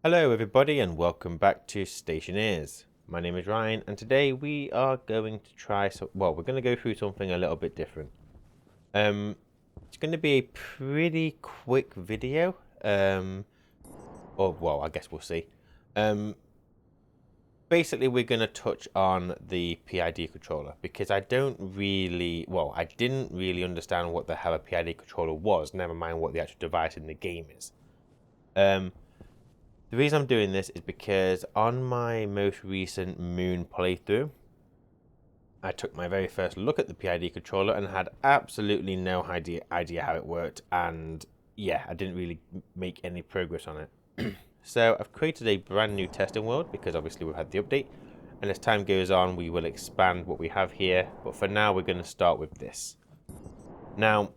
Hello everybody and welcome back to Stationeers. My name is Ryan and today we are going to we're going to go through something a little bit different. It's going to be a pretty quick video. I guess we'll see. Basically we're going to touch on the PID controller because I didn't really understand what the hell a PID controller was, never mind what the actual device in the game is. The reason I'm doing this is because on my most recent Moon playthrough, I took my very first look at the PID controller and had absolutely no idea how it worked, and yeah, I didn't really make any progress on it. So I've created a brand new testing world because obviously we've had the update, and as time goes on we will expand what we have here, but for now we're going to start with this. Now,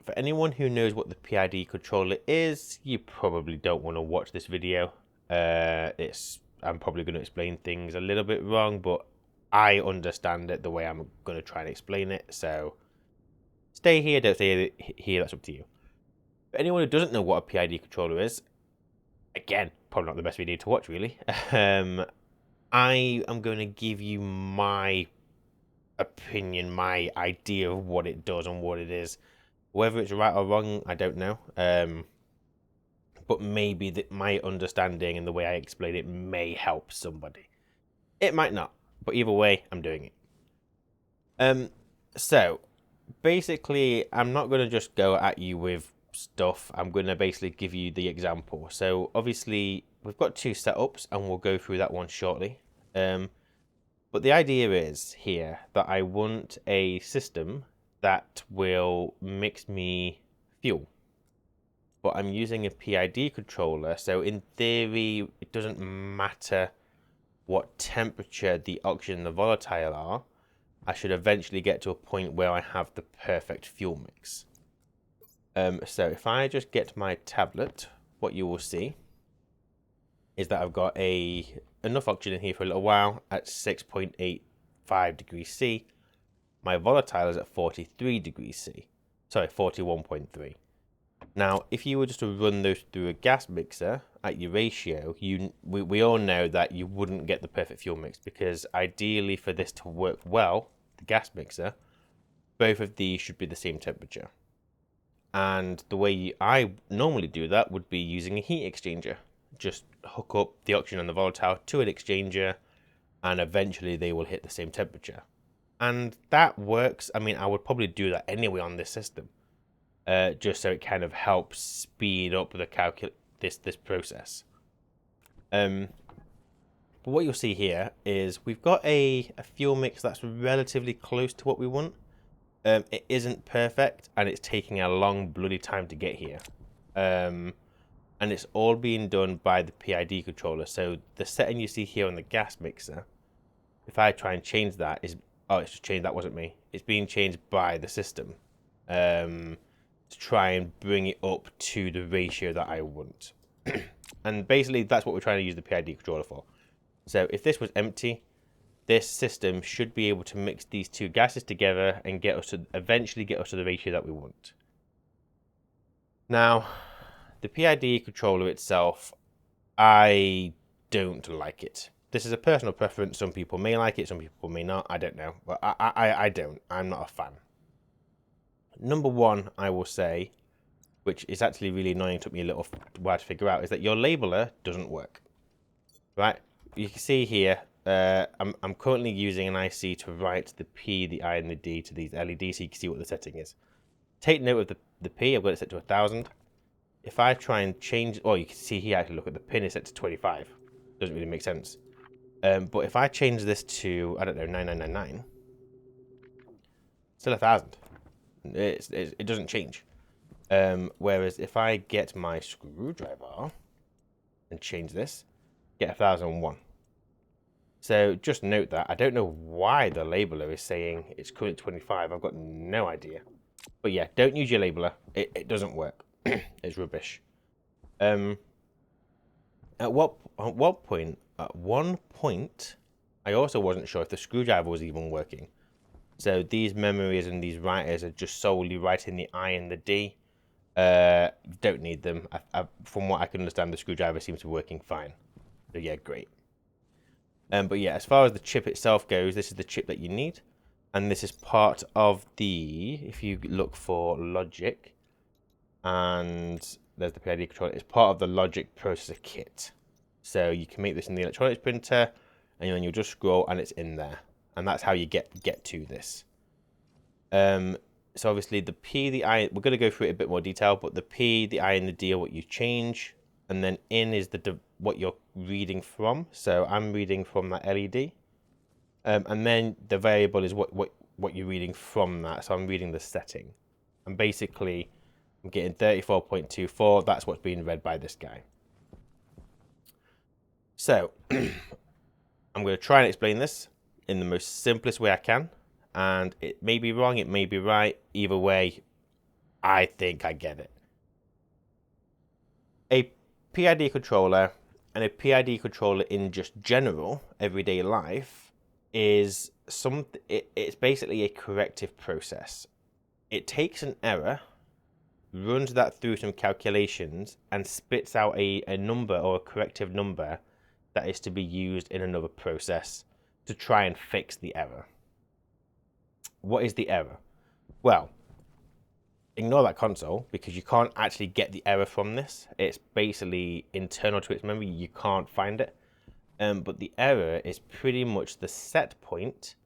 for anyone who knows what the PID controller is, you probably don't want to watch this video. I'm probably going to explain things a little bit wrong, but I understand it the way I'm going to try and explain it. So stay here, don't stay here, that's up to you. For anyone who doesn't know what a PID controller is, again, probably not the best video to watch really. I am going to give you my opinion, my idea of what it does and what it is. Whether it's right or wrong, I don't know. But maybe my understanding and the way I explain it may help somebody. It might not, but either way, I'm doing it. So basically, I'm not going to just go at you with stuff. I'm going to basically give you the example. So obviously, we've got two setups, and we'll go through that one shortly. But the idea is here that I want a system that will mix me fuel. But I'm using a PID controller, so in theory, it doesn't matter what temperature the oxygen and the volatile are. I should eventually get to a point where I have the perfect fuel mix. So if I just get my tablet, what you will see is that I've got enough oxygen in here for a little while at 6.85 degrees C. My volatile is at 43 degrees C. Sorry, 41.3. Now, if you were just to run those through a gas mixer at your ratio, we all know that you wouldn't get the perfect fuel mix, because ideally for this to work well, the gas mixer, both of these should be the same temperature. And the way I normally do that would be using a heat exchanger. Just hook up the oxygen and the volatile to an exchanger, and eventually they will hit the same temperature. And that works. I mean, I would probably do that anyway on this system. Just so it kind of helps speed up the this process. But what you'll see here is we've got a fuel mix that's relatively close to what we want. It isn't perfect, and it's taking a long bloody time to get here. And it's all being done by the PID controller. So the setting you see here on the gas mixer, if I try and change that, it's just changed. That wasn't me. It's being changed by the system. To try and bring it up to the ratio that I want. And basically that's what we're trying to use the PID controller for. So if this was empty, this system should be able to mix these two gases together and eventually get us to the ratio that we want. Now, the PID controller itself, I don't like it. This is a personal preference. Some people may like it, some people may not. I don't know. But I don't. I'm not a fan. Number one, I will say, which is actually really annoying, took me a little while to figure out, is that your labeler doesn't work. Right? You can see here, I'm currently using an IC to write the P, the I, and the D to these LEDs, so you can see what the setting is. Take note of the P, I've got it set to 1000. If I try and change, you can see here, actually look at the pin is set to 25. Doesn't really make sense. But if I change this to, I don't know, 9999, still 1000. It doesn't change. Whereas if I get my screwdriver and change this, get 1001. So just note that. I don't know why the labeler is saying it's currently 25. I've got no idea. But yeah, don't use your labeler. It doesn't work. It's rubbish. At one point, I also wasn't sure if the screwdriver was even working. So these memories and these writers are just solely writing the I and the D. Don't need them. From what I can understand, the screwdriver seems to be working fine. So yeah, great. But yeah, as far as the chip itself goes, this is the chip that you need. And this is part of the, if you look for logic, and there's the PID controller, it's part of the logic processor kit. So you can make this in the electronics printer, and then you'll just scroll and it's in there. And that's how you get to this. So obviously the P, the I, we're going to go through it in a bit more detail, but the P, the I, and the D are what you change. And then in is what you're reading from. So I'm reading from that LED. And then the variable is what you're reading from that. So I'm reading the setting. And basically, I'm getting 34.24. That's what's being read by this guy. So I'm going to try and explain this in the most simplest way I can. And it may be wrong, it may be right. Either way, I think I get it. A PID controller and a PID controller in just general everyday life is it's basically a corrective process. It takes an error, runs that through some calculations, and spits out a number or a corrective number that is to be used in another process to try and fix the error. What is the error? Well, ignore that console because you can't actually get the error from this. It's basically internal to its memory. You can't find it. But the error is pretty much the set point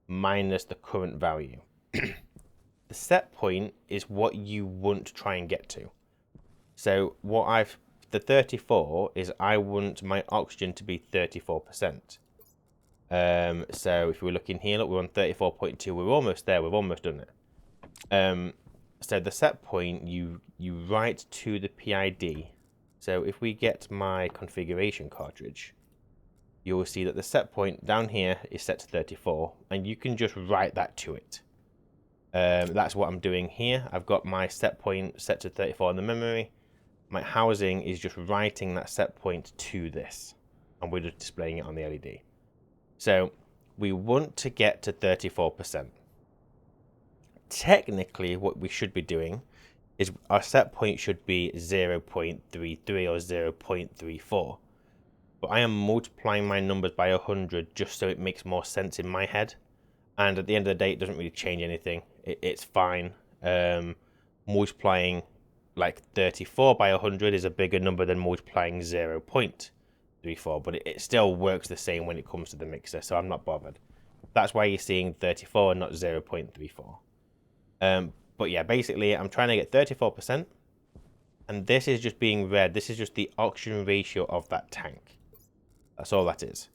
minus the current value. The set point is what you want to try and get to. So the 34 is I want my oxygen to be 34%. So if we're looking here, look, we're on 34.2. We're almost there. We've almost done it. So the set point you write to the PID. So if we get my configuration cartridge, you will see that the set point down here is set to 34, and you can just write that to it. That's what I'm doing here. I've got my set point set to 34 in the memory. My housing is just writing that set point to this, and we're just displaying it on the LED. So we want to get to 34%. Technically, what we should be doing is our set point should be 0.33 or 0.34. But I am multiplying my numbers by 100 just so it makes more sense in my head. And at the end of the day, it doesn't really change anything. It's fine. Multiplying like 34 by 100 is a bigger number than multiplying 0.34, but it still works the same when it comes to the mixer, so I'm not bothered. That's why you're seeing 34 and not 0.34. But yeah, basically I'm trying to get 34%, and this is just being read. This is just the oxygen ratio of that tank. That's all that is.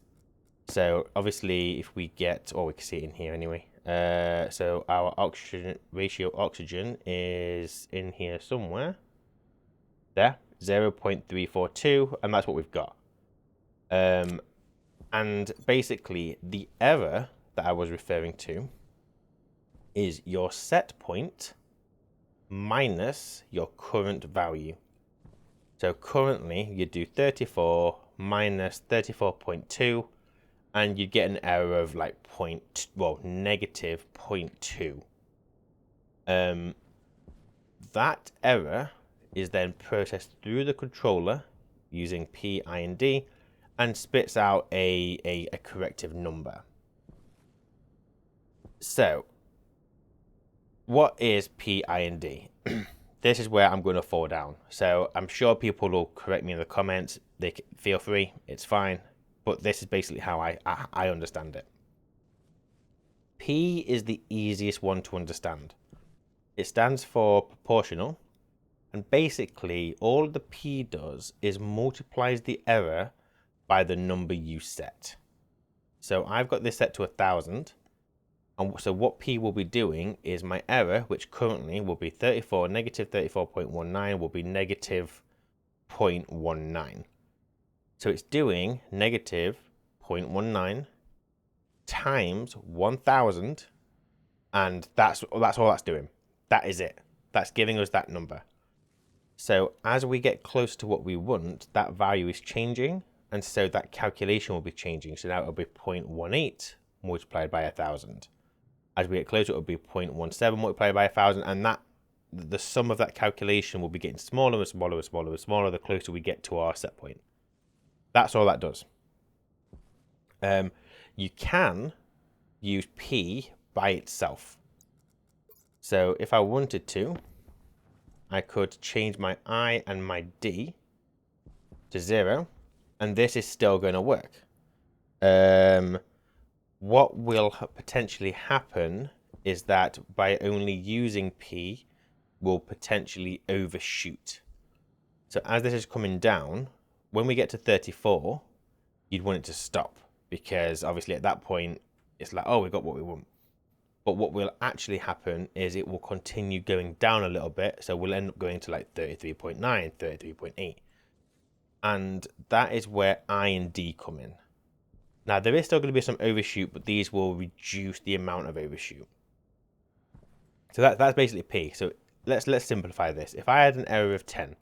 So obviously if we get, or we can see it in here anyway. So our oxygen ratio oxygen is in here somewhere. There, 0.342, and that's what we've got. And basically the error that I was referring to is your set point minus your current value. So currently you do 34 minus 34.2, and you get an error of like negative 0.2. That error is then processed through the controller using P, I, and D, and spits out a corrective number. So what is P, I, and D? This is where I'm going to fall down. So I'm sure people will correct me in the comments. They can, feel free, it's fine. But this is basically how I understand it. P is the easiest one to understand. It stands for proportional. And basically, all the P does is multiplies the error by the number you set. So I've got this set to 1,000. And so what P will be doing is my error, which currently will be 34, negative 34.19, will be negative 0.19. So it's doing negative 0.19 times 1,000, and that's all that's doing. That is it. That's giving us that number. So as we get close to what we want, that value is changing, and so that calculation will be changing. So now it'll be 0.18 multiplied by 1,000. As we get closer, it'll be 0.17 multiplied by 1,000, and that the sum of that calculation will be getting smaller and smaller and smaller and smaller the closer we get to our set point. That's all that does. You can use P by itself. So if I wanted to, I could change my I and my D to 0, and this is still going to work. What will potentially happen is that by only using P, we'll potentially overshoot. So as this is coming down, when we get to 34, you'd want it to stop, because obviously at that point, it's like, oh, we got what we want. But what will actually happen is it will continue going down a little bit. So we'll end up going to like 33.9, 33.8. And that is where I and D come in. Now, there is still going to be some overshoot, but these will reduce the amount of overshoot. So that's basically P. So let's simplify this. If I had an error of 10,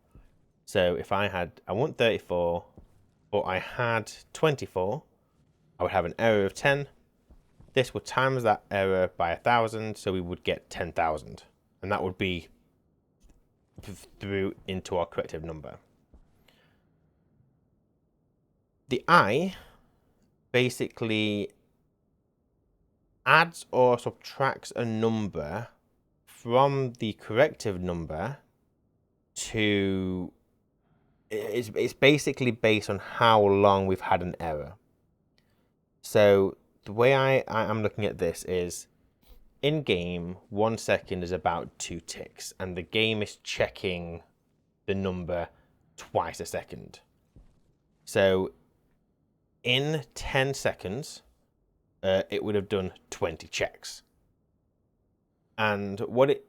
so if I want 34, but I had 24, I would have an error of 10. This would times that error by 1,000, so we would get 10,000. And that would be through into our corrective number. The I basically adds or subtracts a number from the corrective number to... It's basically based on how long we've had an error. So the way I'm looking at this is, in game, 1 second is about 2 ticks, and the game is checking the number twice a second. So in 10 seconds, it would have done 20 checks. And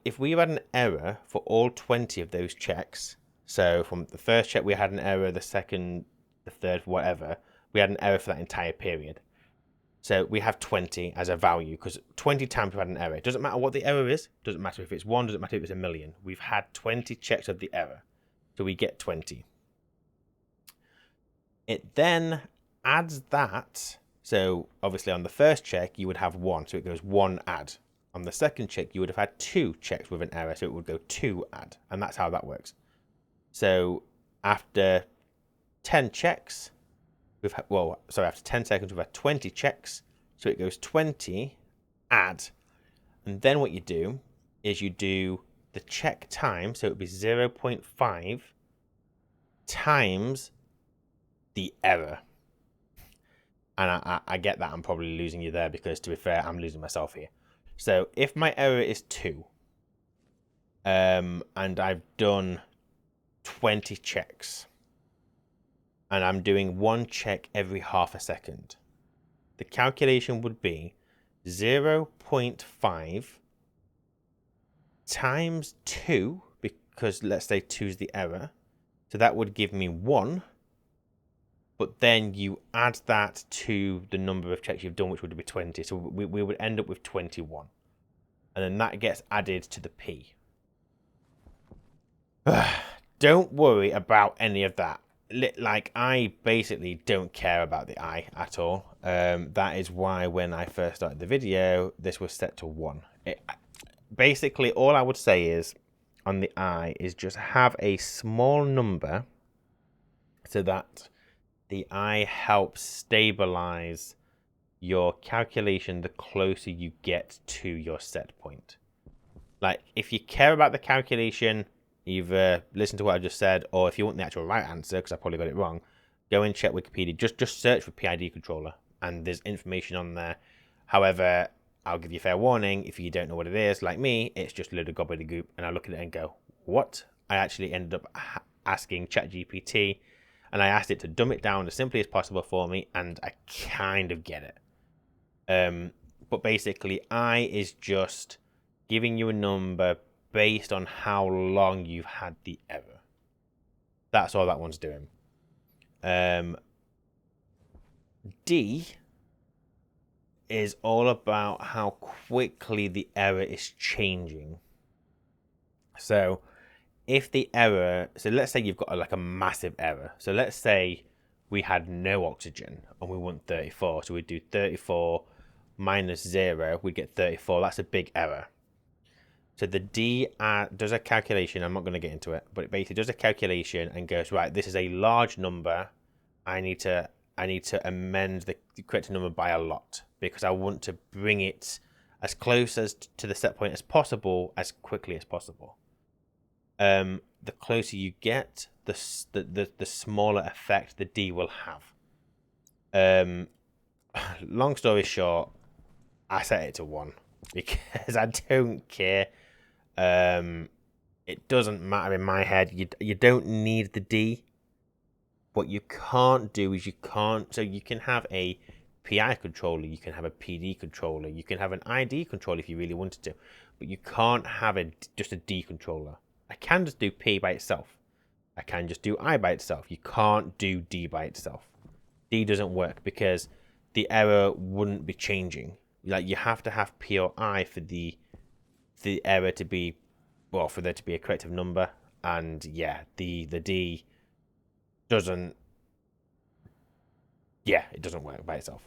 if we had an error for all 20 of those checks, so from the first check we had an error, the second, the third, whatever, we had an error for that entire period. So we have 20 as a value, because 20 times we've had an error. It doesn't matter what the error is. Doesn't matter if it's 1, doesn't matter if it's a million. We've had 20 checks of the error. So we get 20. It then adds that. So obviously on the first check, you would have 1. So it goes 1 add. On the second check, you would have had 2 checks with an error. So it would go 2 add. And that's how that works. So after 10 checks, after 10 seconds, we've had 20 checks. So it goes 20, add. And then what you do is you do the check time. So it would be 0.5 times the error. And I get that I'm probably losing you there, because to be fair, I'm losing myself here. So if my error is 2, and I've done 20 checks, and I'm doing 1 check every half a second, the calculation would be 0.5 times 2, because let's say 2 is the error. So that would give me 1. But then you add that to the number of checks you've done, which would be 20. So we would end up with 21. And then that gets added to the P. Don't worry about any of that. Like, I basically don't care about the I at all. That is why when I first started the video, this was set to 1. Basically, all I would say is, on the I, is just have a small number so that the I helps stabilize your calculation the closer you get to your set point. Like, if you care about the calculation, either listen to what I just said, or if you want the actual right answer, because I probably got it wrong, go and check Wikipedia. Just search for PID controller, and there's information on there. However, I'll give you a fair warning, if you don't know what it is, like me, it's just a load of gobbledygook, and I look at it and go, what? I actually ended up asking ChatGPT, and I asked it to dumb it down as simply as possible for me, and I kind of get it. But basically, I is just giving you a number based on how long you've had the error. That's all that one's doing. D is all about how quickly the error is changing. So if the error, so let's say you've got like a massive error. So let's say we had no oxygen and we want 34. So we do 34 minus 0, we get 34. That's a big error. So the D does a calculation. I'm not going to get into it, but it basically does a calculation and goes, right, this is a large number. I need to amend the correct number by a lot because I want to bring it as close as to the set point as possible as quickly as possible. The closer you get, the smaller effect the D will have. Long story short, I set it to 1 because I don't care. It doesn't matter in my head. You don't need the D. What you can't do is so you can have a PI controller, you can have a PD controller, you can have an ID controller if you really wanted to, but you can't have just a D controller. I can just do P by itself. I can just do I by itself. You can't do D by itself. D doesn't work because the error wouldn't be changing. Like, you have to have P or I for the error to be, well, for there to be a corrective number. And yeah, the D doesn't, yeah, it doesn't work by itself.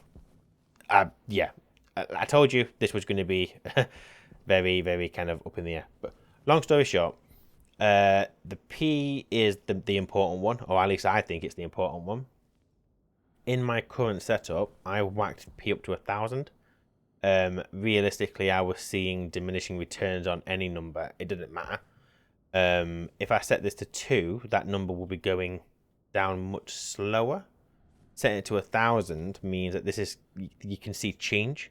Yeah, I told you this was going to be very, very kind of up in the air. But long story short, the P is the important one, or at least I think it's the important one. In my current setup, I whacked P up to 1,000. Realistically, I was seeing diminishing returns on any number. It didn't matter. If I set this to 2, that number will be going down much slower. Setting it to 1,000 means that this is, you can see change.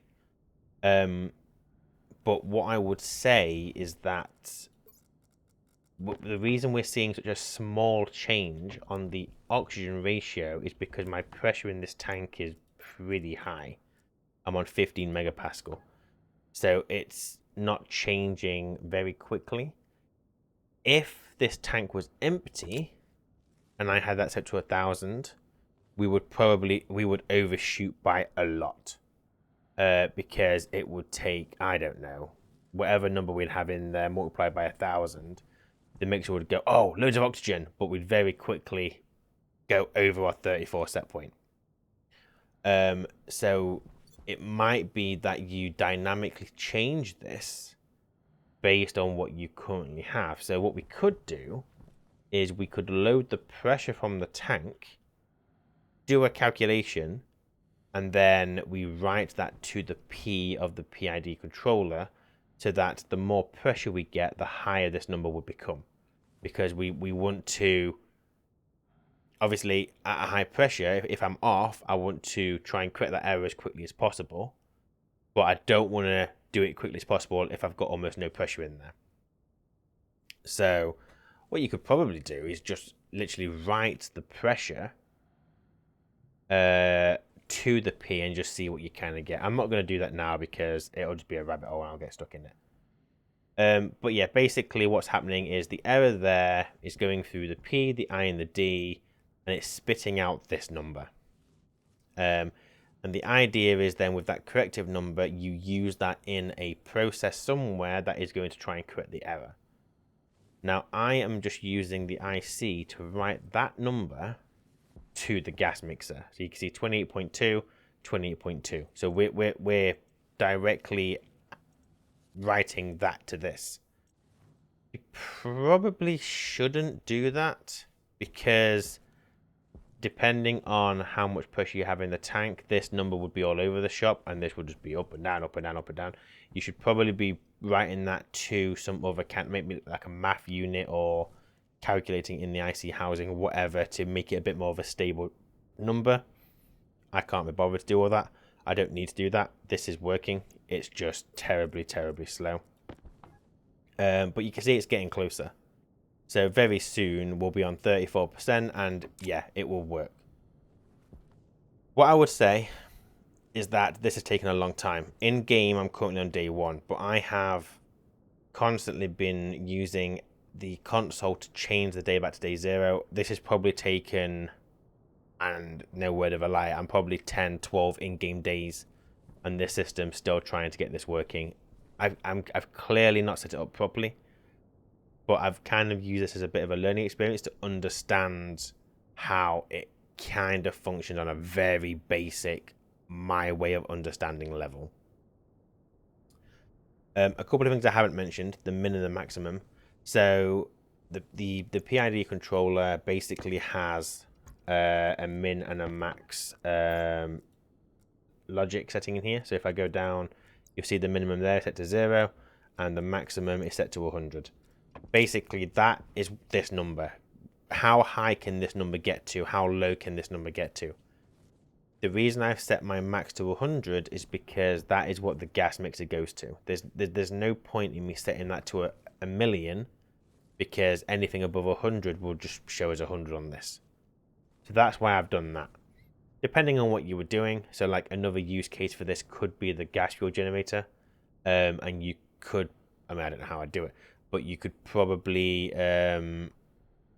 But what I would say is that the reason we're seeing such a small change on the oxygen ratio is because my pressure in this tank is pretty high. I'm on 15 megapascal. So it's not changing very quickly. If this tank was empty and I had that set to 1,000, we would overshoot by a lot. Because it would take, I don't know, whatever number we'd have in there multiplied by 1,000. The mixer would go, oh, loads of oxygen, but we'd very quickly go over our 34 set point. So it might be that you dynamically change this based on what you currently have. So what we could do is we could load the pressure from the tank, do a calculation, and then we write that to the P of the PID controller so that the more pressure we get, the higher this number would become. Because we want to, obviously, at a high pressure, if I'm off, I want to try and correct that error as quickly as possible. But I don't want to do it quickly as possible if I've got almost no pressure in there. So what you could probably do is just literally write the pressure to the P and just see what you kind of get. I'm not going to do that now because it'll just be a rabbit hole and I'll get stuck in it. But yeah, basically what's happening is the error there is going through the P, the I, and the D, and it's spitting out this number. And the idea is then with that corrective number, you use that in a process somewhere that is going to try and correct the error. Now, I am just using the IC to write that number to the gas mixer. So you can see 28.2, 28.2. So we're directly writing that to this. You probably shouldn't do that because depending on how much pressure you have in the tank, this number would be all over the shop and this would just be up and down, up and down, up and down. You should probably be writing that to some other maybe like a math unit or calculating in the IC housing, whatever, to make it a bit more of a stable number. I can't be bothered to do all that. I don't need to do that. This is working. It's just terribly, terribly slow. But you can see it's getting closer. So very soon we'll be on 34% and yeah, it will work. What I would say is that this has taken a long time. In game, I'm currently on day 1, but I have constantly been using the console to change the day back to day 0. This has probably taken, and no word of a lie, I'm probably 10, 12 in-game days, and this system's still trying to get this working. I've clearly not set it up properly, but I've kind of used this as a bit of a learning experience to understand how it kind of functions on a very basic, my way of understanding level. A couple of things I haven't mentioned: the min and the maximum. So the PID controller basically has a min and a max logic setting in here. So if I go down, you'll see the minimum there set to 0, and the maximum is set to 100. Basically, that is this number. How high can this number get to? How low can this number get to? The reason I've set my max to 100 is because that is what the gas mixer goes to. There's no point in me setting that to a million, because anything above 100 will just show as 100 on this. So that's why I've done that. Depending on what you were doing, so like another use case for this could be the gas fuel generator, and you could, I mean, I don't know how I'd do it, but you could probably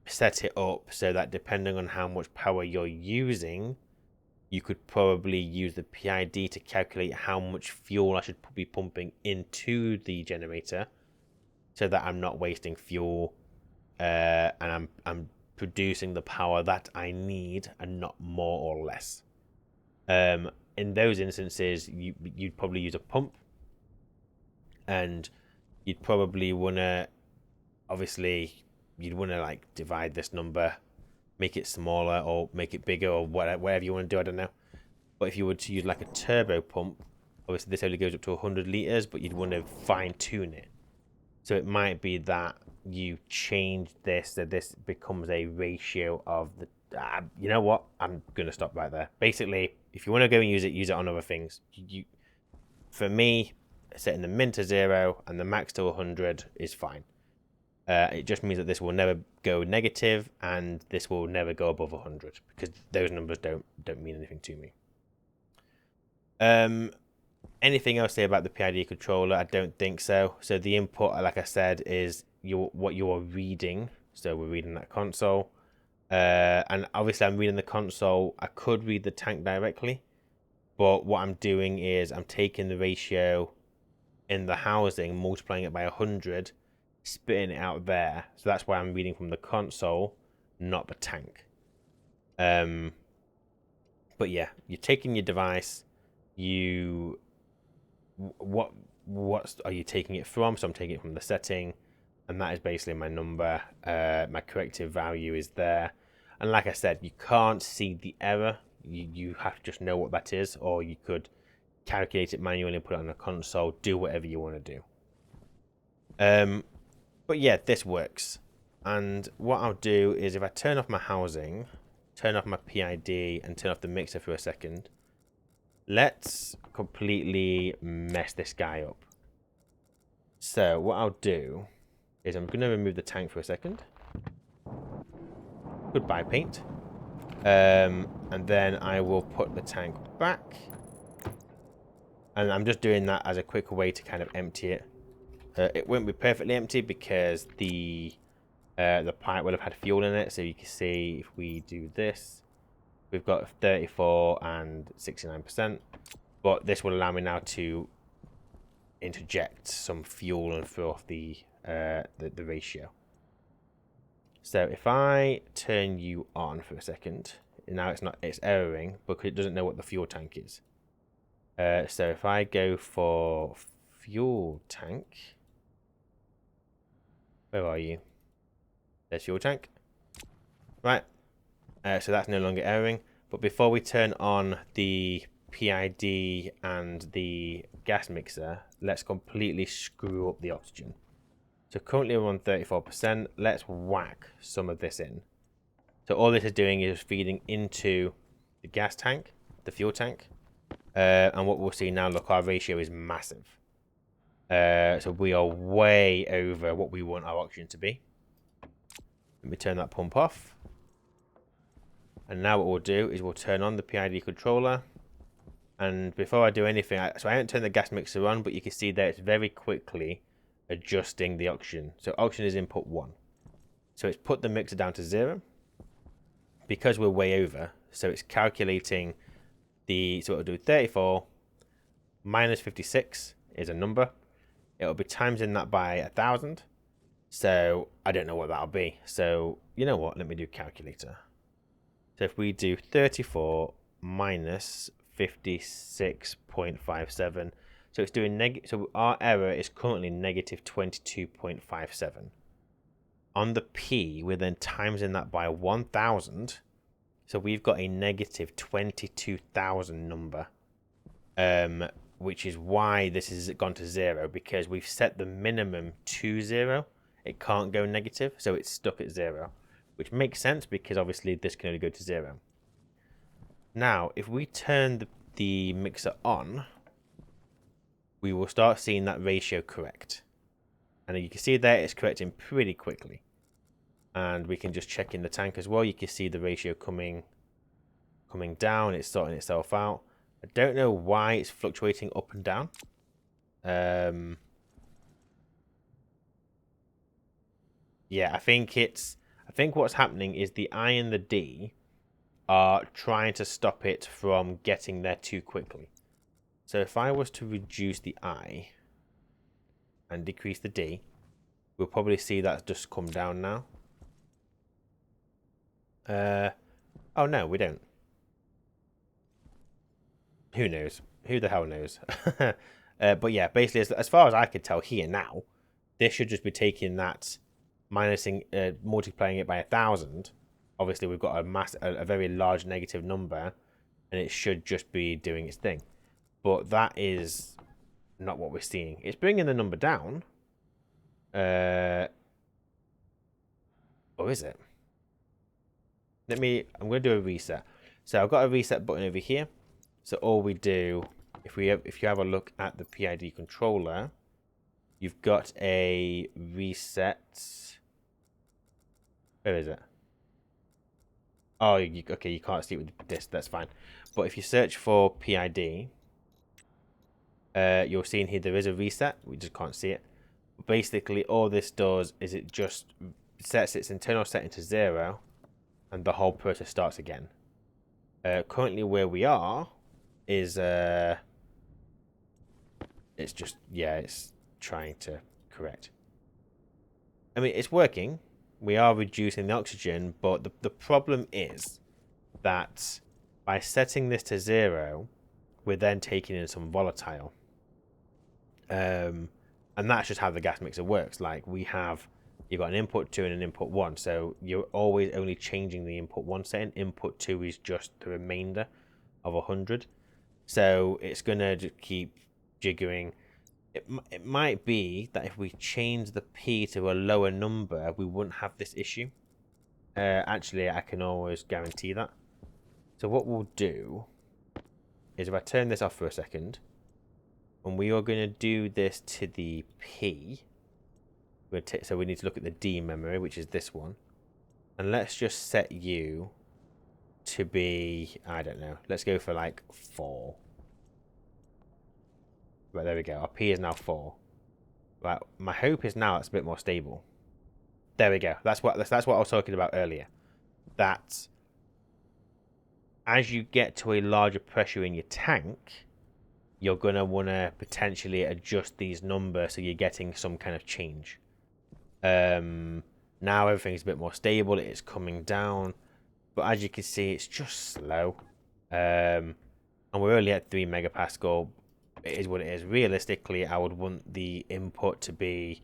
set it up so that depending on how much power you're using, you could probably use the PID to calculate how much fuel I should be pumping into the generator, so that I'm not wasting fuel, and I'm producing the power that I need and not more or less. In those instances, you'd probably use a pump, and you'd probably wanna, obviously, you'd wanna like divide this number, make it smaller or make it bigger or whatever you want to do. I don't know. But if you were to use like a turbo pump, obviously this only goes up to 100 liters, but you'd want to fine tune it. So it might be that you change this so this becomes a ratio of the. You know what? I'm gonna stop right there. Basically, if you want to go and use it on other things. For me, setting the min to 0 and the max to 100 is fine. It just means that this will never go negative and this will never go above 100, because those numbers don't mean anything to me. Anything else to say about the PID controller? I don't think so. So the input, like I said, is what you're reading. So we're reading that console, and obviously I'm reading the console. I could read the tank directly, but what I'm doing is I'm taking the ratio in the housing, multiplying it by 100, spitting it out there. So that's why I'm reading from the console, not the tank. But yeah, you're taking your device. What are you taking it from? So I'm taking it from the setting, and that is basically my number. My corrective value is there, and like I said, you can't see the error. You have to just know what that is, or you could calculate it manually and put it on a console. Do whatever you want to do. But yeah, this works. And what I'll do is if I turn off my housing, turn off my PID, and turn off the mixer for a second, let's completely mess this guy up. So what I'll do is I'm going to remove the tank for a second. Goodbye, paint. And then I will put the tank back. And I'm just doing that as a quick way to kind of empty it. It won't be perfectly empty because the pipe will have had fuel in it. So you can see if we do this, we've got 34 and 69%. But this will allow me now to interject some fuel and throw off the ratio. So if I turn you on for a second, now it's erroring because it doesn't know what the fuel tank is. So if I go for fuel tank, where are you? There's fuel tank. Right. So that's no longer erroring. But before we turn on the PID and the gas mixer, let's completely screw up the oxygen. So currently we're on 34%. Let's whack some of this in. So all this is doing is feeding into the gas tank, the fuel tank. And what we'll see now, look, our ratio is massive. So we are way over what we want our oxygen to be. Let me turn that pump off. And now what we'll do is we'll turn on the PID controller. And before I do anything, so I haven't turned the gas mixer on, but you can see that it's very quickly adjusting the oxygen. So oxygen is input 1. So it's put the mixer down to 0. Because we're way over, so it's calculating so it'll do 34 minus 56 is a number. It'll be timesing that by 1,000. So I don't know what that'll be. So you know what? Let me do calculator. So if we do 34 minus 56.57, So it's doing so our error is currently negative 22.57. On the P, we're then timesing that by 1,000. So we've got a negative 22,000 number, which is why this has gone to 0, because we've set the minimum to 0. It can't go negative, so it's stuck at 0, which makes sense because obviously this can only go to 0. Now, if we turn the mixer on, we will start seeing that ratio correct. And you can see there it's correcting pretty quickly. And we can just check in the tank as well. You can see the ratio coming down. It's sorting itself out. I don't know why it's fluctuating up and down. Yeah, I think what's happening is the I and the D are trying to stop it from getting there too quickly. So if I was to reduce the I and decrease the D, we'll probably see that just come down now. Oh no, we don't. Who knows? Who the hell knows? But yeah, basically, as far as I could tell here now, this should just be taking that, multiplying it by 1,000. Obviously, we've got a very large negative number, and it should just be doing its thing. But that is not what we're seeing. It's bringing the number down. Or is it? I'm going to do a reset. So I've got a reset button over here. So all we do, if you have a look at the PID controller, you've got a reset. Where is it? Oh, okay, you can't see it with this. That's fine. But if you search for PID, you'll see in here there is a reset. We just can't see it. Basically, all this does is it just sets its internal setting to 0, and the whole process starts again. Currently, where we are is it's just, yeah, it's trying to correct. I mean, it's working. We are reducing the oxygen, but the problem is that by setting this to 0, we're then taking in some volatile. And that's just how the gas mixer works. Like, you've got an input 2 and an input 1, so you're always only changing the input 1 setting. Input 2 is just the remainder of 100. So it's going to just keep jiggering. It might be that if we change the P to a lower number, we wouldn't have this issue. Actually, I can always guarantee that. So what we'll do is if I turn this off for a second, and we are going to do this to the P. So we need to look at the D memory, which is this one. And let's just set you to be, I don't know, let's go for like 4. Right, there we go. Our P is now 4. Right, my hope is now it's a bit more stable. There we go. That's what I was talking about earlier. That as you get to a larger pressure in your tank, you're going to want to potentially adjust these numbers so you're getting some kind of change. Now everything's a bit more stable. It's coming down. But as you can see, it's just slow. And we're only at 3 megapascal. It is what it is. Realistically, I would want the input to be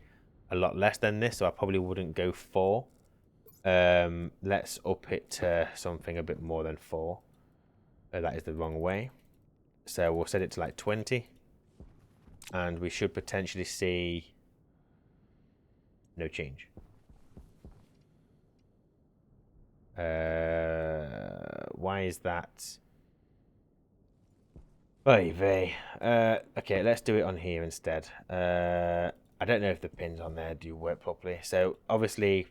a lot less than this, so I probably wouldn't go 4. Let's up it to something a bit more than 4. That is the wrong way. So we'll set it to like 20. And we should potentially see no change. Why is that? Oy vey. Okay, let's do it on here instead. I don't know if the pins on there do work properly. So obviously,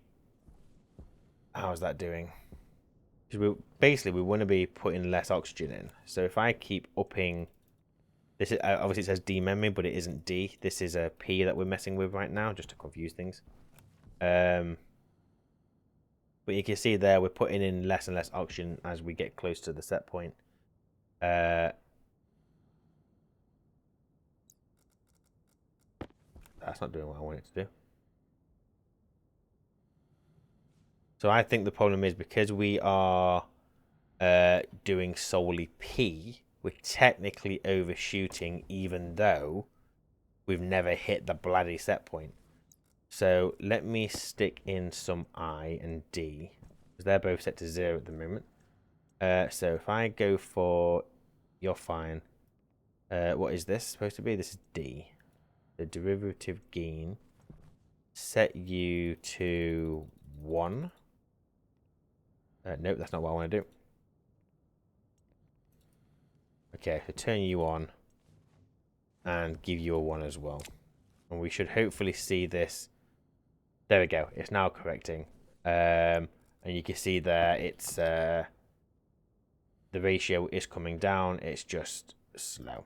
how's that doing? Because basically we want to be putting less oxygen in. So if I keep upping, this is obviously it says D memory, but it isn't D. This is a P that we're messing with right now, just to confuse things. But you can see there we're putting in less and less oxygen as we get close to the set point. That's not doing what I want it to do. So I think the problem is because we are doing solely P, we're technically overshooting even though we've never hit the bloody set point. So let me stick in some I and D, because they're both set to 0 at the moment. So if I go for, you're fine. What is this supposed to be? This is D. The derivative gain. Set you to 1. Nope, that's not what I want to do. Okay, so turn you on and give you a 1 as well. And we should hopefully see this. There we go. It's now correcting. And you can see there it's the ratio is coming down. It's just slow.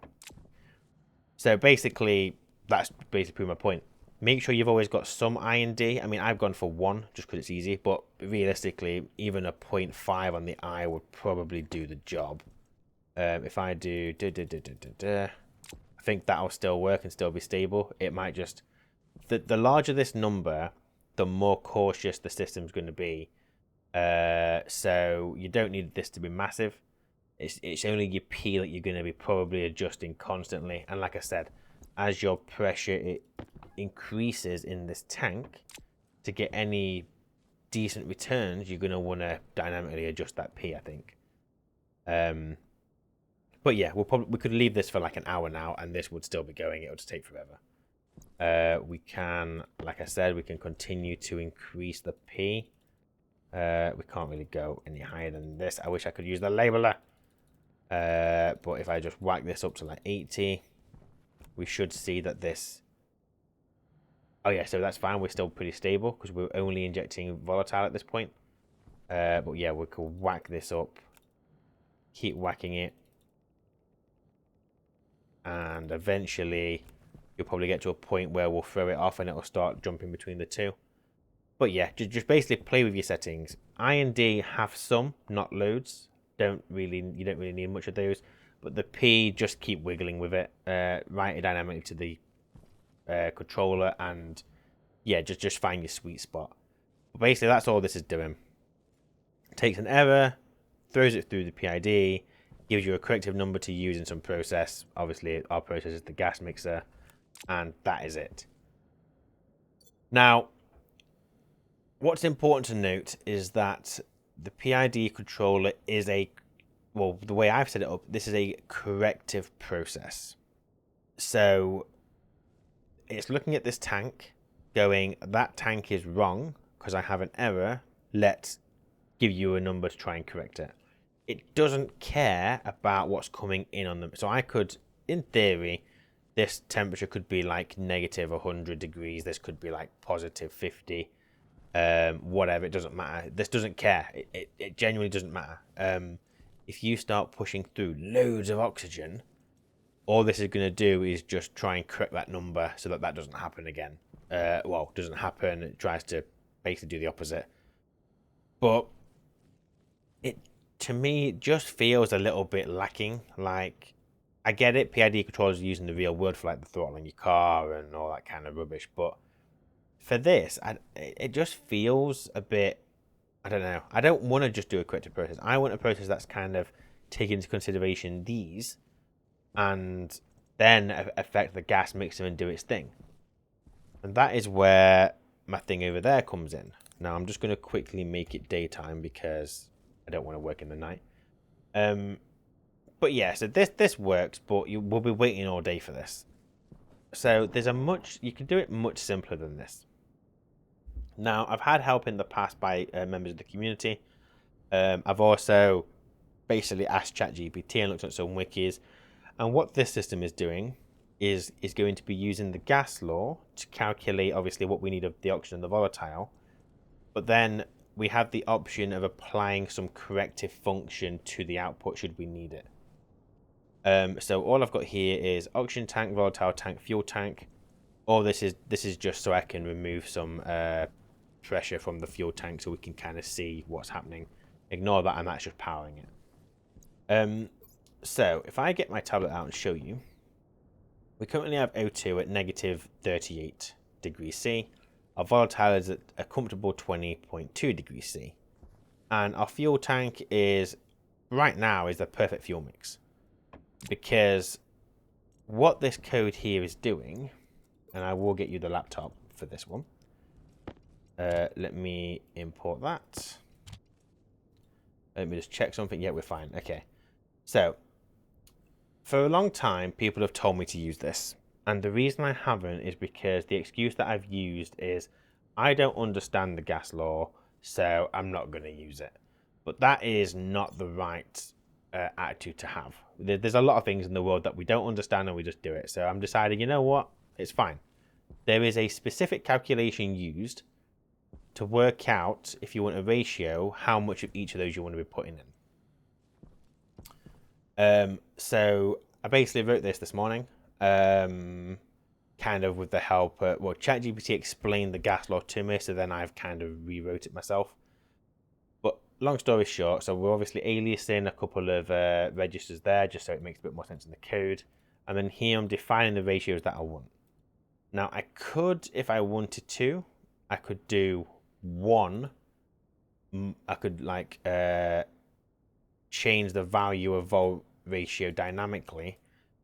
So basically, that's basically my point. Make sure you've always got some I and D. I mean, I've gone for 1 just because it's easy, but realistically, even a 0.5 on the I would probably do the job. If I do, I think that'll still work and still be stable. It might just, the larger this number, the more cautious the system's going to be. So you don't need this to be massive. It's only your P that you're going to be probably adjusting constantly. And like I said, as your pressure increases in this tank, to get any decent returns, you're going to want to dynamically adjust that P, I think. But yeah, we could leave this for like an hour now, and this would still be going. It would just take forever. We can, like I said, we can continue to increase the P. We can't really go any higher than this. I wish I could use the labeler. But if I just whack this up to like 80, we should see that this... Oh yeah, so that's fine. We're still pretty stable because we're only injecting volatile at this point. But yeah, we could whack this up. Keep whacking it. And eventually, you'll probably get to a point where we'll throw it off and it'll start jumping between the two. But yeah, just basically play with your settings. I and D have some, not loads. You don't really need much of those. But the P, just keep wiggling with it. Write it dynamically to the controller, and yeah, just find your sweet spot. But basically, that's all this is doing. It takes an error, throws it through the PID, gives you a corrective number to use in some process. Obviously, our process is the gas mixer, and that is it. Now, what's important to note is that the PID controller is well, the way I've set it up, this is a corrective process. So it's looking at this tank, going, that tank is wrong because I have an error. Let's give you a number to try and correct it. It doesn't care about what's coming in on them. So I could, in theory, this temperature could be like negative 100 degrees. This could be like positive 50. Whatever, it doesn't matter. This doesn't care. It genuinely doesn't matter. If you start pushing through loads of oxygen, all this is going to do is just try and correct that number so that doesn't happen again. Well, doesn't happen. It tries to basically do the opposite. But it, to me, just feels a little bit lacking. Like, I get it, PID controllers are using the real word for like the throttle in your car and all that kind of rubbish, but for this, it just feels a bit, I don't know. I don't want to just do a corrective process. I want a process that's kind of taking into consideration these and then affect the gas mixer and do its thing. And that is where my thing over there comes in. Now, I'm just going to quickly make it daytime because I don't want to work in the night. But yeah, so this works, but we'll be waiting all day for this. So there's you can do it much simpler than this. Now, I've had help in the past by members of the community. I've also basically asked ChatGPT and looked at some wikis. And what this system is doing is going to be using the gas law to calculate, obviously, what we need of the oxygen and the volatile. But then we have the option of applying some corrective function to the output should we need it. So all I've got here is oxygen tank, volatile tank, fuel tank. All this is just so I can remove some pressure from the fuel tank so we can kind of see what's happening. Ignore that, and that's just powering it. So if I get my tablet out and show you, we currently have O2 at negative 38 degrees C. Our volatile is at a comfortable 20.2 degrees C. And our fuel tank is, right now, is the perfect fuel mix. because what this code here is doing, and I will get you the laptop for this one. Let me import that. Let me just check something. Yeah, we're fine. Okay. So, for a long time, people have told me to use this. And the reason I haven't is because the excuse that I've used is I don't understand the gas law, so I'm not going to use it. But that is not the right attitude to have. There's a lot of things in the world that we don't understand and we just do it. So I'm deciding, you know what? It's fine. There is a specific calculation used to work out, if you want a ratio, how much of each of those you want to be putting in. So I basically wrote this morning, kind of with the help. Well, ChatGPT explained the gas law to me, so then I've kind of rewrote it myself. But long story short, so we're obviously aliasing a couple of registers there, just so it makes a bit more sense in the code. And then here I'm defining the ratios that I want. Now I could, if I wanted to, I could do one. I could like change the value of vol ratio dynamically.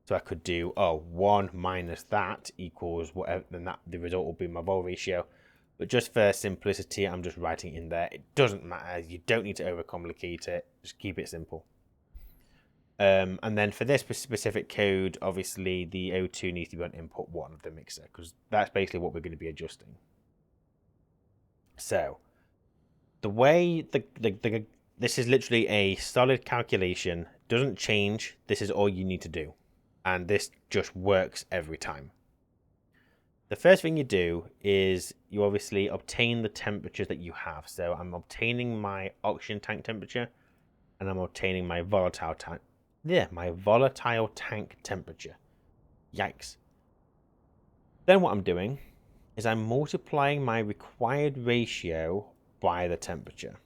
So I could do 1 minus that equals whatever, then that the result will be my vol ratio. But just for simplicity, I'm just writing in there. It doesn't matter. You don't need to overcomplicate it. Just keep it simple. And then for this specific code, obviously the O2 needs to be on input 1 of the mixer, because that's basically what we're going to be adjusting. So the way this is literally a solid calculation, doesn't change. This is all you need to do. And this just works every time. The first thing you do is you obviously obtain the temperatures that you have. So I'm obtaining my oxygen tank temperature, and I'm obtaining my volatile tank. Yeah, my volatile tank temperature. Yikes. Then what I'm doing is I'm multiplying my required ratio by the temperature.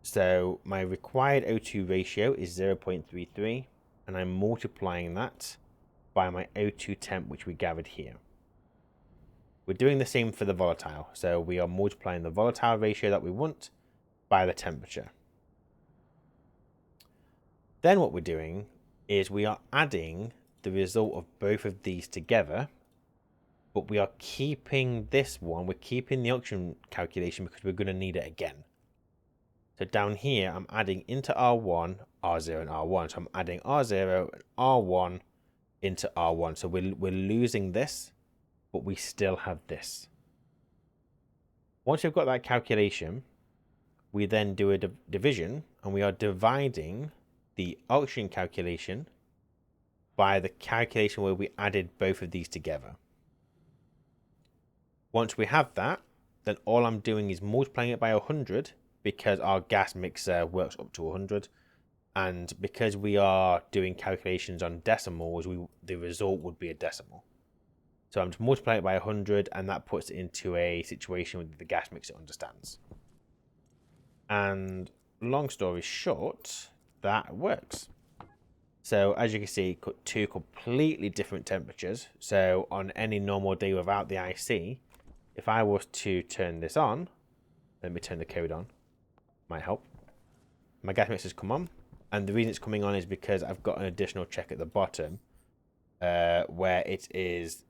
So my required O2 ratio is 0.33, and I'm multiplying that by my O2 temp, which we gathered here. We're doing the same for the volatile. So we are multiplying the volatile ratio that we want by the temperature. Then what we're doing is we are adding the result of both of these together, but we are keeping this one, we're keeping the oxygen calculation because we're going to need it again. So down here, I'm adding into R1, R0 and R1. So I'm adding R0 and R1 into R1. So we're losing this, but we still have this. Once you've got that calculation, we then do a division, and we are dividing the oxygen calculation by the calculation where we added both of these together. Once we have that, then all I'm doing is multiplying it by 100, because our gas mixer works up to 100. And because we are doing calculations on decimals, the result would be a decimal. So I'm just multiplying it by 100, and that puts it into a situation where the gas mixer understands. And long story short, that works. So as you can see, two completely different temperatures. So on any normal day without the IC, if I was to turn this on, let me turn the code on, might help. My gas mixer's come on, and the reason it's coming on is because I've got an additional check at the bottom where it is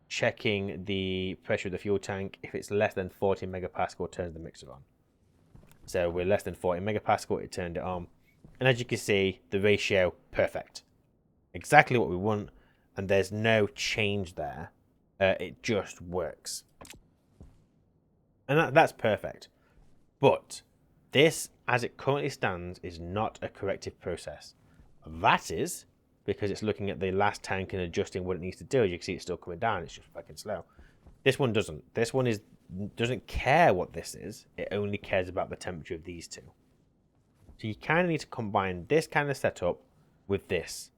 checking the pressure of the fuel tank. If it's less than 40 megapascal, turns the mixer on. So we're less than 40 megapascal, it turned it on. And as you can see, the ratio, perfect. Exactly what we want, and there's no change there. It just works. And that's perfect. But this, as it currently stands, is not a corrective process. That is because it's looking at the last tank and adjusting what it needs to do. As you can see, it's still coming down. It's just fucking slow. This one doesn't. This one doesn't care what this is. It only cares about the temperature of these two. So you kind of need to combine this kind of setup with this.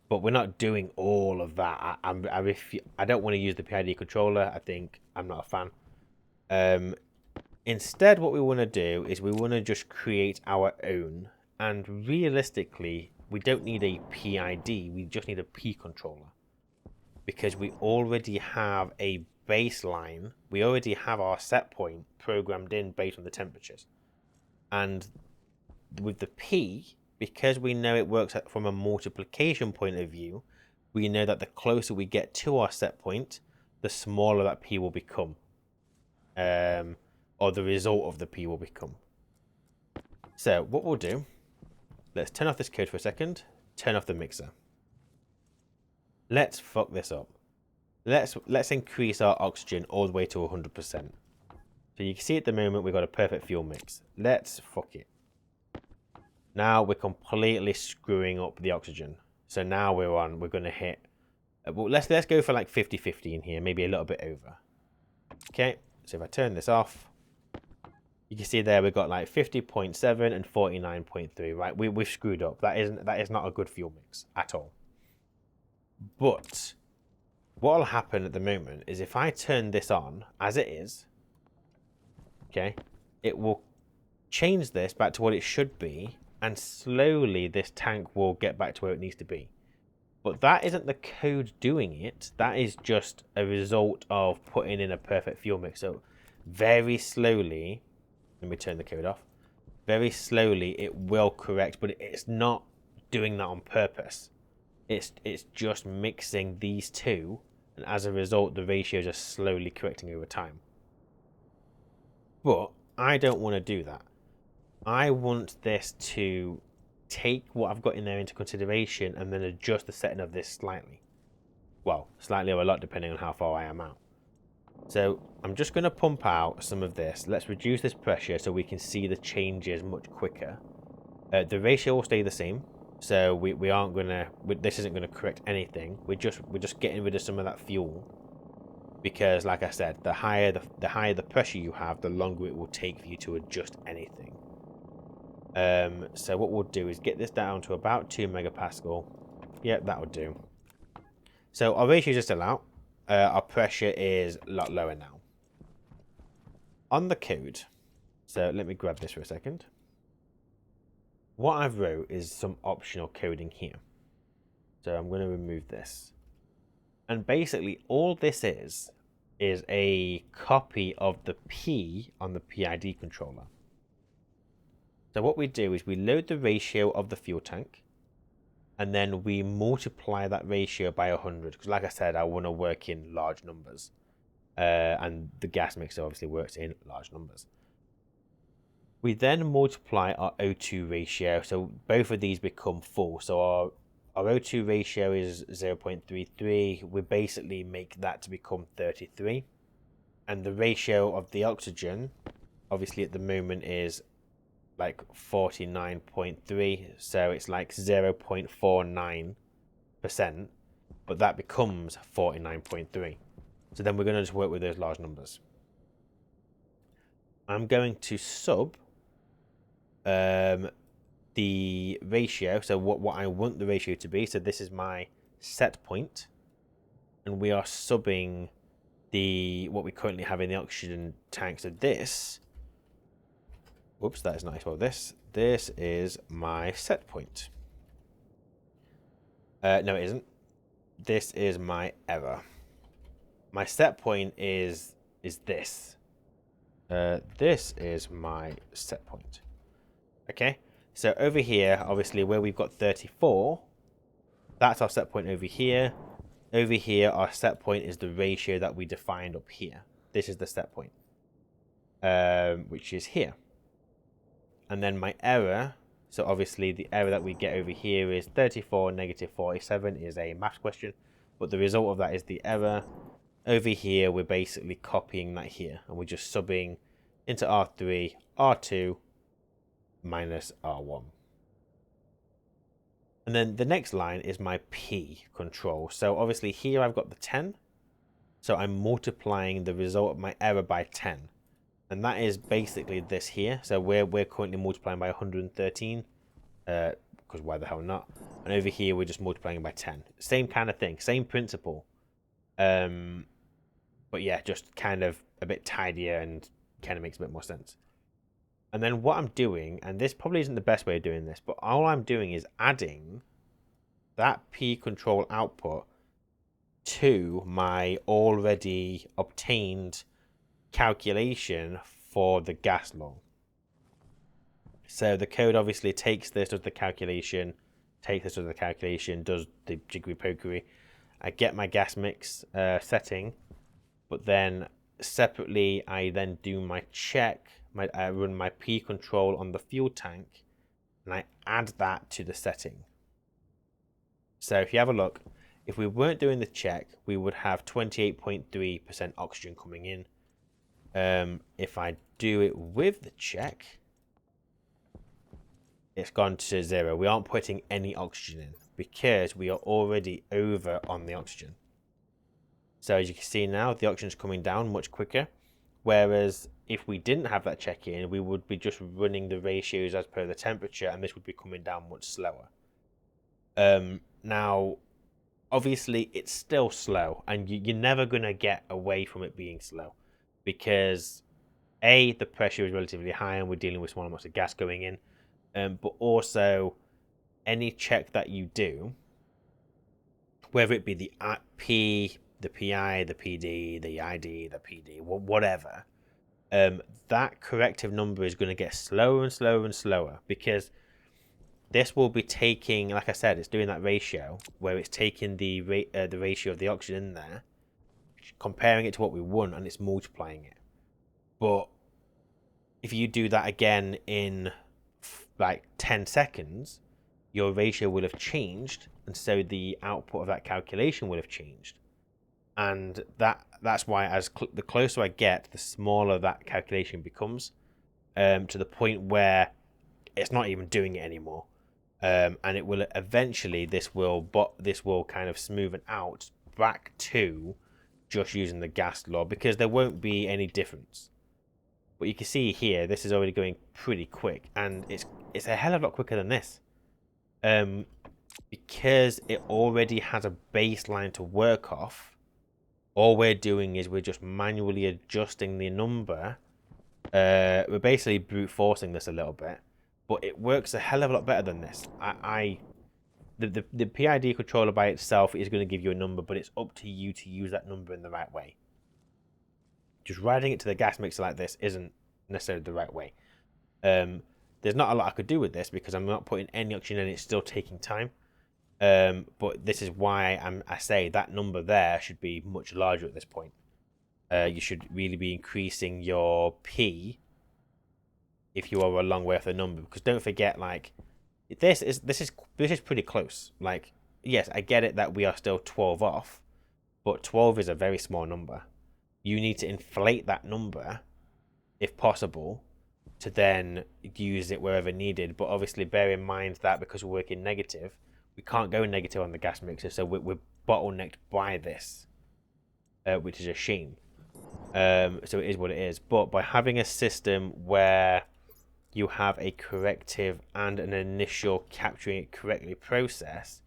But we're not doing all of that. I don't want to use the PID controller. I think I'm not a fan. Instead, what we want to do is we want to just create our own. And realistically, we don't need a PID. We just need a P controller. Because we already have a baseline. We already have our set point programmed in based on the temperatures. And with the P, because we know it works from a multiplication point of view, we know that the closer we get to our set point, the smaller that P will become. Or the result of the P will become. So what we'll do, let's turn off this code for a second, turn off the mixer. Let's fuck this up. Let's increase our oxygen all the way to 100%. So you can see at the moment we've got a perfect fuel mix. Let's fuck it. Now we're completely screwing up the oxygen. So now we're going to hit, well, let's go for like 50-50 in here, maybe a little bit over. Okay, so if I turn this off, you can see there we've got like 50.7 and 49.3, right? We've screwed up. That is not a good fuel mix at all. But what will happen at the moment is if I turn this on as it is, okay, it will change this back to what it should be, and slowly this tank will get back to where it needs to be. But that isn't the code doing it. That is just a result of putting in a perfect fuel mix. So very slowly, let me turn the code off. Very slowly it will correct, but it's not doing that on purpose. It's just mixing these two, and as a result, the ratios are slowly correcting over time. But I don't want to do that. I want this to take what I've got in there into consideration and then adjust the setting of this slightly. Well, slightly or a lot, depending on how far I am out. So I'm just going to pump out some of this. Let's reduce this pressure so we can see the changes much quicker. The ratio will stay the same. So we aren't going to, this isn't going to correct anything. We're just getting rid of some of that fuel. Because like I said, the higher the pressure you have, the longer it will take for you to adjust anything. So what we'll do is get this down to about 2 megapascal. Yep, that would do. So our ratios are still out. Our pressure is a lot lower now. On the code, so let me grab this for a second. What I've wrote is some optional coding here. So I'm going to remove this. And basically all this is a copy of the P on the PID controller. So what we do is we load the ratio of the fuel tank, and then we multiply that ratio by 100. Because like I said, I want to work in large numbers. And the gas mixer obviously works in large numbers. We then multiply our O2 ratio. So both of these become full. So our O2 ratio is 0.33. We basically make that to become 33. And the ratio of the oxygen, obviously at the moment, is like 49.3, so it's like 0.49%, but that becomes 49.3. So then we're going to just work with those large numbers. I'm going to sub the ratio, so what I want the ratio to be. So this is my set point, and we are subbing what we currently have in the oxygen tank. So this, whoops, that is not well. This is my set point. No, it isn't. This is my error. My set point is this. This is my set point. Okay, so over here, obviously, where we've got 34, that's our set point over here. Over here, our set point is the ratio that we defined up here. This is the set point, which is here. And then my error, so obviously the error that we get over here is 34 negative 47 is a maths question, but the result of that is the error. Over here, we're basically copying that here, and we're just subbing into R3, R2, minus R1. And then the next line is my P control. So obviously here I've got the 10, so I'm multiplying the result of my error by 10. And that is basically this here. So we're currently multiplying by 113, because why the hell not? And over here we're just multiplying by 10. Same kind of thing, same principle. But yeah, just kind of a bit tidier and kind of makes a bit more sense. And then what I'm doing, and this probably isn't the best way of doing this, but all I'm doing is adding that P control output to my already obtained calculation for the gas law. So the code obviously takes this, does the calculation, does the jiggery pokery. I get my gas mix setting, but then separately I then do my check. I run my P control on the fuel tank, and I add that to the setting. So if you have a look, if we weren't doing the check, we would have 28.3% oxygen coming in. If I do it with the check, it's gone to 0. We aren't putting any oxygen in because we are already over on the oxygen. So as you can see now, the oxygen is coming down much quicker. Whereas if we didn't have that check in, we would be just running the ratios as per the temperature, and this would be coming down much slower. Now, obviously, it's still slow, and you're never going to get away from it being slow because A, the pressure is relatively high and we're dealing with small amounts of gas going in. But also, any check that you do, whether it be the P, the PI, the PD, the ID, the PD, whatever, that corrective number is going to get slower and slower and slower because this will be taking, like I said, it's doing that ratio where it's taking the ratio of the oxygen in there, comparing it to what we want, and it's multiplying it. But if you do that again in like 10 seconds, your ratio will have changed, and so the output of that calculation will have changed. And that's why the closer I get, the smaller that calculation becomes, to the point where it's not even doing it anymore. And it will eventually, this will kind of smoothen out back to just using the gas law, because there won't be any difference. But you can see here, this is already going pretty quick, and it's a hell of a lot quicker than this. Because it already has a baseline to work off, all we're doing is we're just manually adjusting the number. We're basically brute forcing this a little bit, but it works a hell of a lot better than this. The PID controller by itself is going to give you a number, but it's up to you to use that number in the right way. Just riding it to the gas mixer like this isn't necessarily the right way. There's not a lot I could do with this because I'm not putting any oxygen in. It's still taking time. But this is why I say that number there should be much larger at this point. You should really be increasing your P if you are a long way off the number, because don't forget, like, this is pretty close. Like, yes, I get it that we are still 12 off, but 12 is a very small number. You need to inflate that number if possible to then use it wherever needed. But obviously bear in mind that because we're working negative, we can't go negative on the gas mixer, so we're bottlenecked by this, which is a shame. So it is what it is. But by having a system where you have a corrective and an initial capturing it correctly process,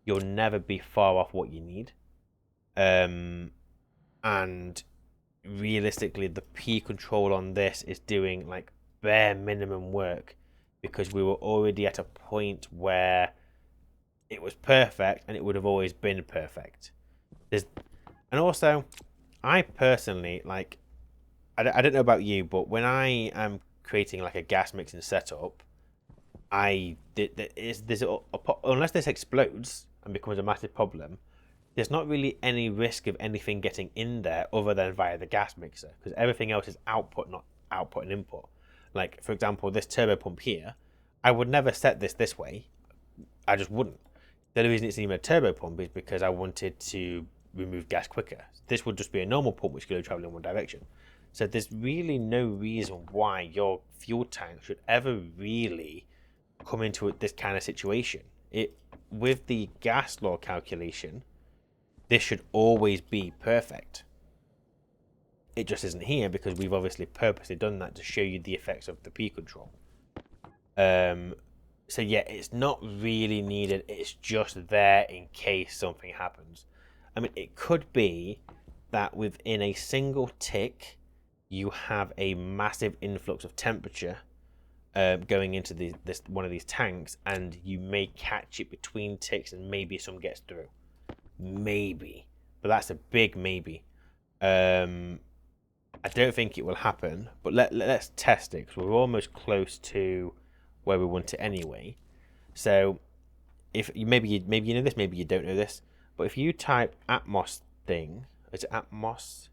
you'll never be far off what you need. And realistically, the P control on this is doing like bare minimum work, because we were already at a point where it was perfect and it would have always been perfect. And also, I personally, like, I don't know about you, but when I am creating like a gas mixing setup, unless this explodes and becomes a massive problem, there's not really any risk of anything getting in there other than via the gas mixer, because everything else is output, not output and input. Like, for example, this turbo pump here, I would never set this way. I just wouldn't. The only reason it's even a turbo pump is because I wanted to remove gas quicker. This would just be a normal pump which could only travel in one direction. So there's really no reason why your fuel tank should ever really come into this kind of situation. With the gas law calculation, this should always be perfect. It just isn't here because we've obviously purposely done that to show you the effects of the P control. So yeah, it's not really needed. It's just there in case something happens. I mean, it could be that within a single tick, you have a massive influx of temperature going into this one of these tanks, and you may catch it between ticks, and maybe some gets through. Maybe, but that's a big maybe. I don't think it will happen, but let's test it, because we're almost close to where we want it anyway. So if maybe you know this, maybe you don't know this, but if you type Atmos thing, is it Atmos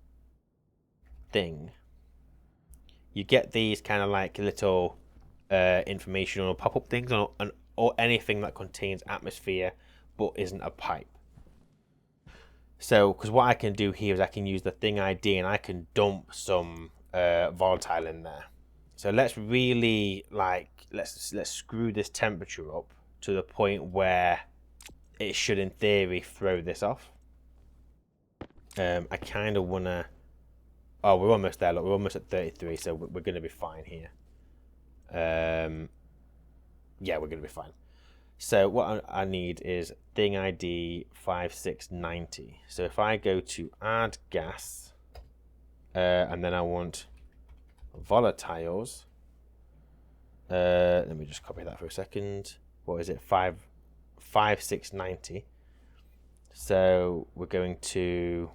thing? You get these kind of like little informational pop-up things or anything that contains atmosphere but isn't a pipe. So, because what I can do here is I can use the thing ID and I can dump some volatile in there. So let's really let's screw this temperature up to the point where it should, in theory, throw this off. I kind of wanna. Oh, we're almost there. Look, we're almost at 33, so we're gonna be fine here. Yeah, we're gonna be fine. So what I need is thing ID 5690. So if I go to add gas, and then I want volatiles. Let me just copy that for a second. What is it? 5690. So we're going to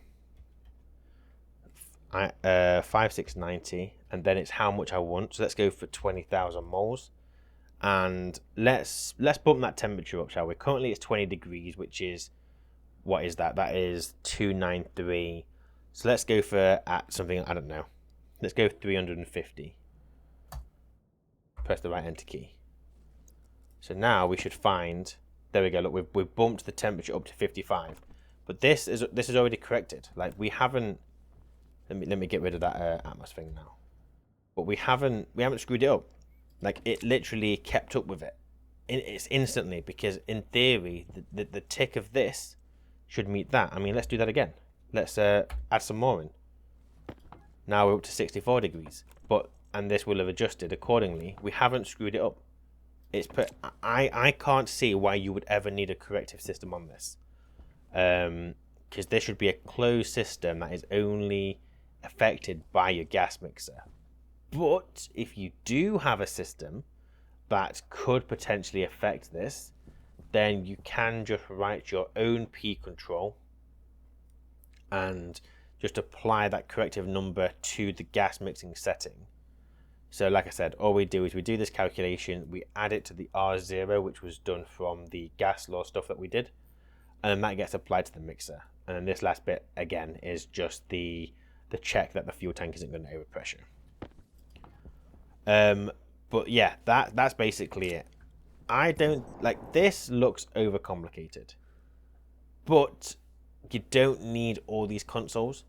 5690, and then it's how much I want. So let's go for 20,000 moles. And let's bump that temperature up, shall we? Currently it's 20 degrees, which is, what is that? That is 293. So let's go for something, I don't know. Let's go 350. Press the right enter key. So now we should find, there we go, look, we've bumped the temperature up to 55. But this is already corrected. Like we haven't, let me get rid of that Atmos thing now. But we haven't screwed it up. Like it literally kept up with it. It's instantly, because in theory the tick of this should meet that. I mean, let's do that again. Let's add some more in. Now we're up to 64 degrees, and this will have adjusted accordingly. We haven't screwed it up. I can't see why you would ever need a corrective system on this, because there should be a closed system that is only affected by your gas mixer. But if you do have a system that could potentially affect this, then you can just write your own P control and just apply that corrective number to the gas mixing setting. So like I said, all we do is we do this calculation, we add it to the R0, which was done from the gas law stuff that we did, and then that gets applied to the mixer. And then this last bit, again, is just the check that the fuel tank isn't going to overpressure. But yeah, that's basically it. I don't like this. Looks overcomplicated, but you don't need all these consoles.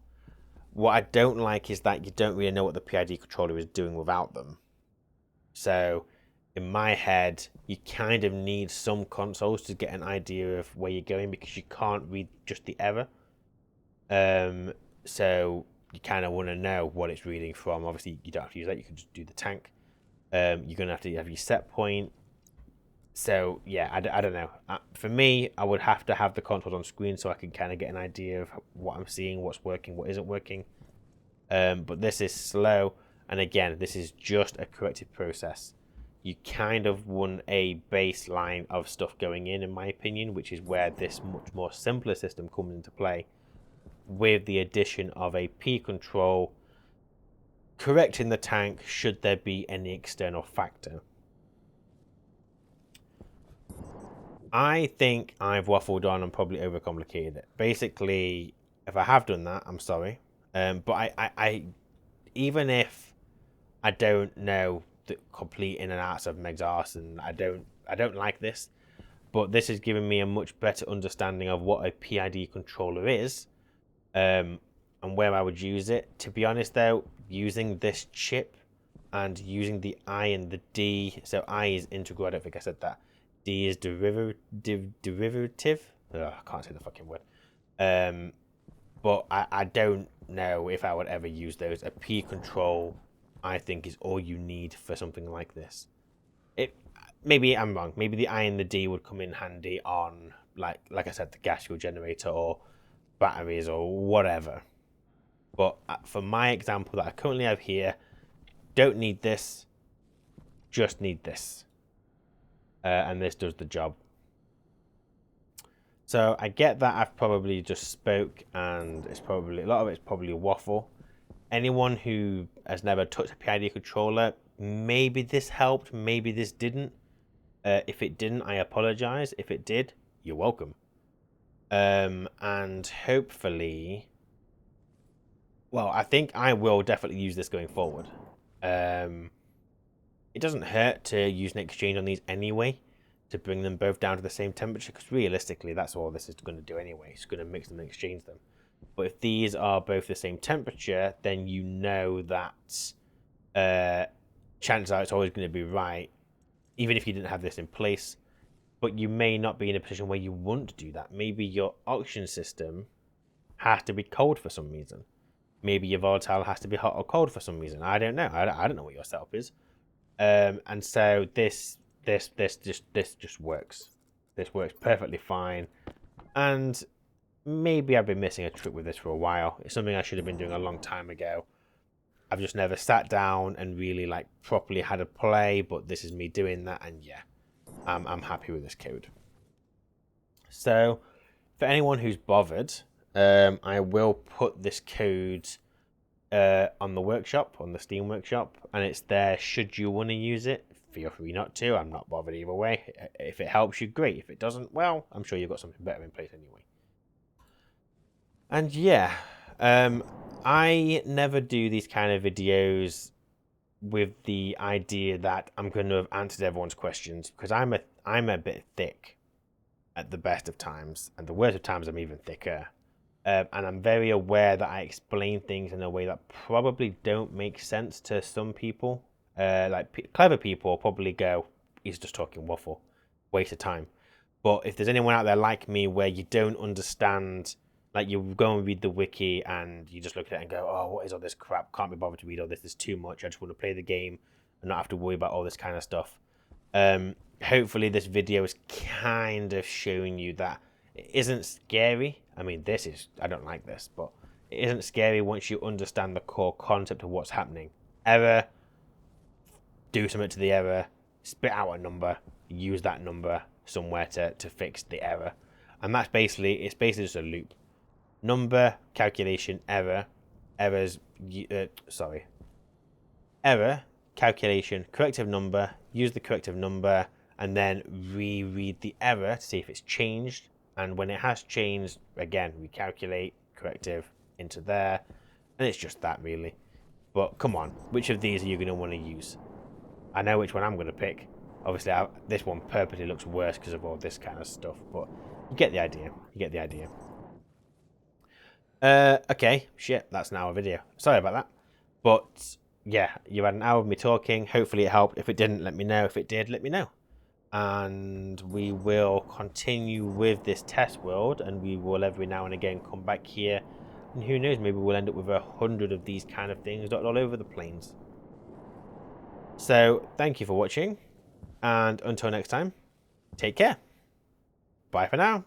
What I don't like is that you don't really know what the PID controller is doing without them. So in my head, you kind of need some consoles to get an idea of where you're going, because you can't read just the error. So you kind of want to know what it's reading from. Obviously, you don't have to use that. You can just do the tank. You're going to have your set point. So, yeah, I don't know. For me, I would have to have the consoles on screen so I can kind of get an idea of what I'm seeing, what's working, what isn't working. But this is slow. And again, this is just a corrective process. You kind of want a baseline of stuff going in my opinion, which is where this much more simpler system comes into play, with the addition of a P control correcting the tank should there be any external factor. I think I've waffled on and probably overcomplicated it. Basically, if I have done that, I'm sorry. But I even if I don't know the complete in and outs of Meg's arse, and I don't like this, but this has given me a much better understanding of what a PID controller is, and where I would use it. To be honest though, using this chip and using the I and the D, so I is integral, I don't think I said that. D is derivative. Ugh, I can't say the fucking word. But I don't know if I would ever use those. A P control, I think, is all you need for something like this. Maybe I'm wrong. Maybe the I and the D would come in handy on, like I said, the gas fuel generator or batteries or whatever. But for my example that I currently have here, don't need this, just need this. And this does the job. So I get that I've probably just spoke and it's probably, a lot of it's probably waffle. Anyone who has never touched a PID controller, maybe this helped, maybe this didn't. If it didn't, I apologize. If it did, you're welcome. And hopefully, well, I think I will definitely use this going forward. It doesn't hurt to use an exchange on these anyway, to bring them both down to the same temperature, because realistically, that's all this is going to do anyway. It's going to mix them and exchange them. But if these are both the same temperature, then you know that chances are it's always going to be right, even if you didn't have this in place. But you may not be in a position where you want to do that. Maybe your oxygen system has to be cold for some reason. Maybe your volatile has to be hot or cold for some reason. I don't know. I don't know what your setup is. And so this just works. This works perfectly fine. And maybe I've been missing a trick with this for a while. It's something I should have been doing a long time ago. I've just never sat down and really like properly had a play, but this is me doing that, and yeah, I'm happy with this code. So for anyone who's bothered, I will put this code on the workshop, on the Steam workshop, and it's there should you want to use it. Feel free not to. I'm not bothered either way. If it helps you, great. If it doesn't, well, I'm sure you've got something better in place anyway. And yeah, I never do these kind of videos with the idea that I'm going to have answered everyone's questions, because I'm a bit thick at the best of times, and the worst of times I'm even thicker. And I'm very aware that I explain things in a way that probably don't make sense to some people. Like clever people probably go, he's just talking waffle, waste of time. But if there's anyone out there like me where you don't understand, like you go and read the wiki and you just look at it and go, oh, what is all this crap? Can't be bothered to read all this. There's too much. I just want to play the game and not have to worry about all this kind of stuff. Hopefully this video is kind of showing you that it isn't scary. I mean, I don't like this, but it isn't scary once you understand the core concept of what's happening. Error, do something to the error, spit out a number, use that number somewhere to fix the error. And it's basically just a loop. Number, calculation, error, error, calculation, corrective number, use the corrective number, and then reread the error to see if it's changed. And when it has changed, again, recalculate, corrective into there. And it's just that, really. But come on, which of these are you going to want to use? I know which one I'm going to pick. Obviously, this one purposely looks worse because of all this kind of stuff. But you get the idea. You get the idea. Okay, shit, that's now a video. Sorry about that. But yeah, you had an hour of me talking. Hopefully it helped. If it didn't, let me know. If it did, let me know. And we will continue with this test world, and we will every now and again come back here. And who knows, maybe we'll end up with 100 of these kind of things dotted all over the plains. So thank you for watching, and until next time, take care. Bye for now.